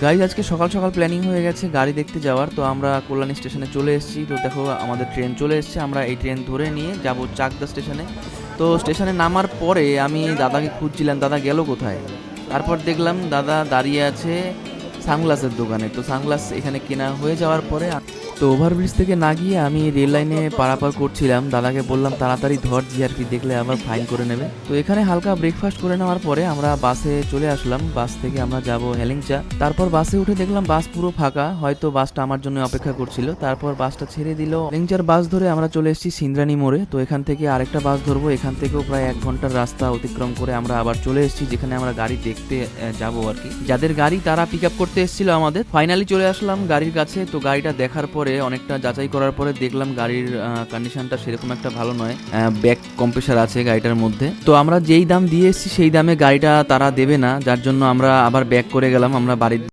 Guys আজকে সকাল সকাল প্ল্যানিং হয়ে গেছে গাড়ি দেখতে যাওয়ার। তো আমরা কল্যাণী স্টেশনে চলে এসেছি। তো দেখো আমাদের ট্রেন চলে এসেছে, আমরা এই ট্রেন ধরে নিয়ে যাব চাকদা স্টেশনে। তো স্টেশনে নামার পরে আমি দাদাকে খুঁজছিলাম, দাদা গেল কোথায়। তারপর দেখলাম দাদা দাঁড়িয়ে আছে সানগ্লাসের দোকানে। তো সানগ্লাস এখানে কেনা হয়ে যাওয়ার পরে তো ওভারব্রিজ থেকে না গিয়ে আমি রেল লাইনে পারাপার করছিলাম। দাদাকে বললাম তাড়াতাড়ি ধর, জিআরপি দেখলে আবার ফাইন করে নেবে। তো এখানে হালকা ব্রেকফাস্ট করে নেওয়ার পরে আমরা বাসে চলে আসলাম। বাস থেকে আমরা যাব হেলেঞ্চা। তারপর বাসে উঠে দেখলাম বাস পুরো ফাঁকা, হয়তো বাসটা আমার জন্য অপেক্ষা করছিল। তারপর বাসটা ছেড়ে দিল। হেলেঞ্চার বাস ধরে আমরা চলে এসেছি সিন্দ্রানী মোড়ে। তো এখান থেকে আরেকটা বাস ধরবো। এখান থেকেও প্রায় 1 ঘন্টার রাস্তা অতিক্রম করে আমরা আবার চলে এসেছি যেখানে আমরা গাড়ি দেখতে যাব আর কি। যাদের গাড়ি তারা পিক আপ করতে এসেছিল আমাদের। ফাইনালি চলে আসলাম গাড়ির কাছে। তো গাড়িটা দেখার পরে অনেকটা যাচাই করার পরে দেখলাম গাড়ির কন্ডিশনটা সেরকম একটা ভালো নয়। ব্যাক কম্প্রেসার আছে গাড়িটার মধ্যে। তো আমরা যেই দাম দিয়ে এসেছি সেই দামে গাড়িটা তারা দেবে না, যার জন্য আমরা আবার ব্যাক করে গেলাম আমরা বাড়ির